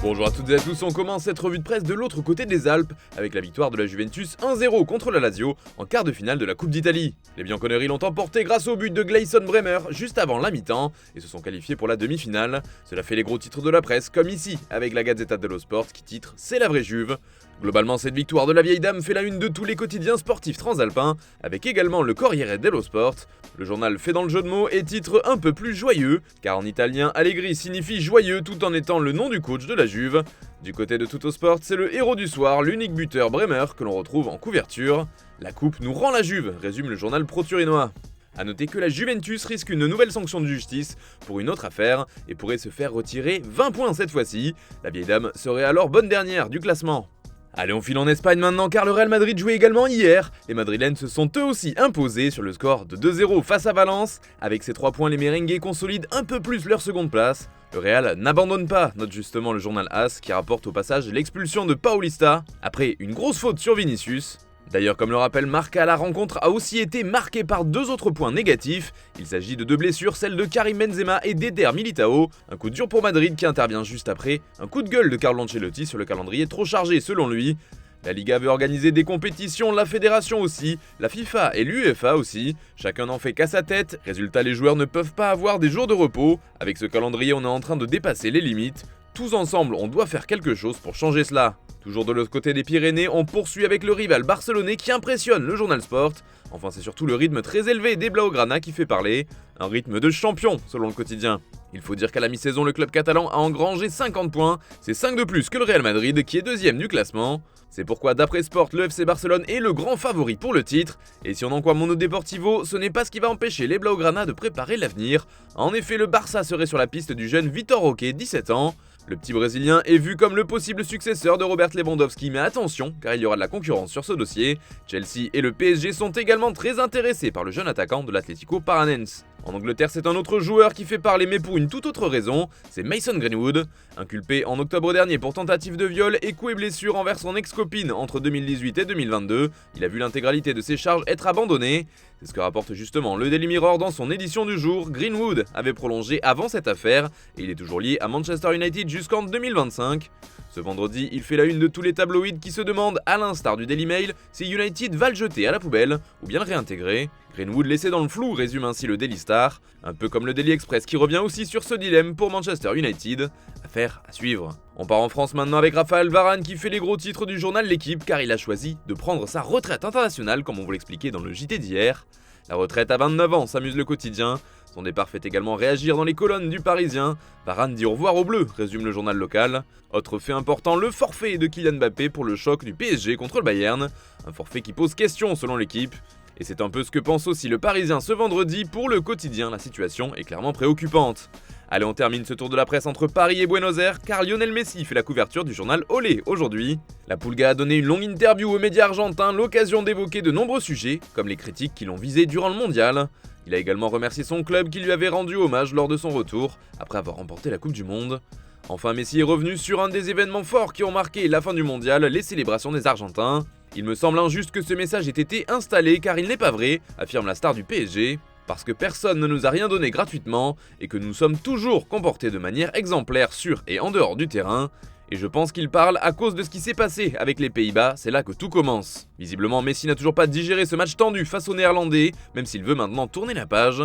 Bonjour à toutes et à tous, on commence cette revue de presse de l'autre côté des Alpes avec la victoire de la Juventus 1-0 contre la Lazio en quart de finale de la Coupe d'Italie. Les Bianconeri l'ont emporté grâce au but de Gleison Bremer juste avant la mi-temps et se sont qualifiés pour la demi-finale. Cela fait les gros titres de la presse comme ici avec la Gazzetta dello Sport qui titre « C'est la vraie Juve ». Globalement, cette victoire de la vieille dame fait la une de tous les quotidiens sportifs transalpins, avec également le Corriere dello Sport. Le journal fait dans le jeu de mots et titre un peu plus joyeux, car en italien, Allegri signifie joyeux tout en étant le nom du coach de la Juve. Du côté de Tuttosport, c'est le héros du soir, l'unique buteur Bremer, que l'on retrouve en couverture. La coupe nous rend la Juve, résume le journal pro-turinois. A noter que la Juventus risque une nouvelle sanction de justice pour une autre affaire et pourrait se faire retirer 20 points cette fois-ci. La vieille dame serait alors bonne dernière du classement. Allez, on file en Espagne maintenant car le Real Madrid jouait également hier. Les Madrilènes se sont eux aussi imposés sur le score de 2-0 face à Valence. Avec ces 3 points, les merengues consolident un peu plus leur seconde place. Le Real n'abandonne pas, note justement le journal AS qui rapporte au passage l'expulsion de Paulista après une grosse faute sur Vinicius. D'ailleurs, comme le rappelle Marca, la rencontre a aussi été marquée par 2 autres points négatifs. Il s'agit de 2 blessures, celles de Karim Benzema et d'Eder Militao. Un coup dur pour Madrid qui intervient juste après. Un coup de gueule de Carlo Ancelotti sur le calendrier trop chargé selon lui. La Liga veut organiser des compétitions, la Fédération aussi, la FIFA et l'UEFA aussi. Chacun n'en fait qu'à sa tête. Résultat, les joueurs ne peuvent pas avoir des jours de repos. Avec ce calendrier, on est en train de dépasser les limites. Tous ensemble, on doit faire quelque chose pour changer cela. Toujours de l'autre côté des Pyrénées, on poursuit avec le rival barcelonais qui impressionne le journal Sport. Enfin, c'est surtout le rythme très élevé des Blaugrana qui fait parler. Un rythme de champion, selon le quotidien. Il faut dire qu'à la mi-saison, le club catalan a engrangé 50 points. C'est 5 de plus que le Real Madrid, qui est deuxième du classement. C'est pourquoi, d'après Sport, le FC Barcelone est le grand favori pour le titre. Et si on en croit Mundo Deportivo, ce n'est pas ce qui va empêcher les Blaugrana de préparer l'avenir. En effet, le Barça serait sur la piste du jeune Vitor Roque, 17 ans. Le petit Brésilien est vu comme le possible successeur de Robert Lewandowski, mais attention, car il y aura de la concurrence sur ce dossier. Chelsea et le PSG sont également très intéressés par le jeune attaquant de l'Atlético Paranense. En Angleterre, c'est un autre joueur qui fait parler, mais pour une toute autre raison, c'est Mason Greenwood. Inculpé en octobre dernier pour tentative de viol et coups et blessures envers son ex-copine entre 2018 et 2022, il a vu l'intégralité de ses charges être abandonnée. C'est ce que rapporte justement le Daily Mirror dans son édition du jour. Greenwood avait prolongé avant cette affaire et il est toujours lié à Manchester United jusqu'en 2025. Ce vendredi, il fait la une de tous les tabloïds qui se demandent, à l'instar du Daily Mail, si United va le jeter à la poubelle ou bien le réintégrer. Greenwood laissé dans le flou, résume ainsi le Daily Star, un peu comme le Daily Express qui revient aussi sur ce dilemme pour Manchester United. Affaire à suivre. On part en France maintenant avec Raphaël Varane qui fait les gros titres du journal L'Équipe car il a choisi de prendre sa retraite internationale comme on vous l'expliquait dans le JT d'hier. La retraite à 29 ans, s'amuse le quotidien. Son départ fait également réagir dans les colonnes du Parisien. Varane dit au revoir aux Bleus, résume le journal local. Autre fait important, le forfait de Kylian Mbappé pour le choc du PSG contre le Bayern. Un forfait qui pose question selon L'Équipe. Et c'est un peu ce que pense aussi le Parisien ce vendredi. Pour le quotidien, la situation est clairement préoccupante. Allez, on termine ce tour de la presse entre Paris et Buenos Aires car Lionel Messi fait la couverture du journal Olé aujourd'hui. La Pulga a donné une longue interview aux médias argentins, l'occasion d'évoquer de nombreux sujets, comme les critiques qui l'ont visé durant le mondial. Il a également remercié son club qui lui avait rendu hommage lors de son retour, après avoir remporté la Coupe du Monde. Enfin, Messi est revenu sur un des événements forts qui ont marqué la fin du mondial, les célébrations des Argentins. Il me semble injuste que ce message ait été installé car il n'est pas vrai, affirme la star du PSG. Parce que personne ne nous a rien donné gratuitement et que nous sommes toujours comportés de manière exemplaire sur et en dehors du terrain. Et je pense qu'il parle à cause de ce qui s'est passé avec les Pays-Bas, c'est là que tout commence. Visiblement, Messi n'a toujours pas digéré ce match tendu face aux Néerlandais, même s'il veut maintenant tourner la page.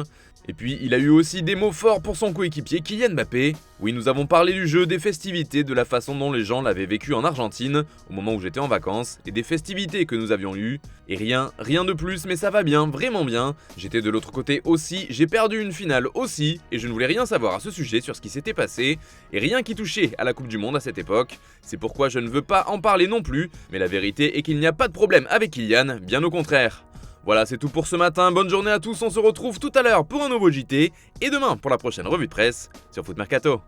Et puis, il a eu aussi des mots forts pour son coéquipier Kylian Mbappé. Oui, nous avons parlé du jeu, des festivités, de la façon dont les gens l'avaient vécu en Argentine, au moment où j'étais en vacances, et des festivités que nous avions eues. Et rien de plus, mais ça va bien, vraiment bien. J'étais de l'autre côté aussi, j'ai perdu une finale aussi, et je ne voulais rien savoir à ce sujet sur ce qui s'était passé, et rien qui touchait à la Coupe du Monde à cette époque. C'est pourquoi je ne veux pas en parler non plus, mais la vérité est qu'il n'y a pas de problème avec Kylian, bien au contraire. Voilà, c'est tout pour ce matin, bonne journée à tous, on se retrouve tout à l'heure pour un nouveau JT, et demain pour la prochaine revue de presse sur Foot Mercato.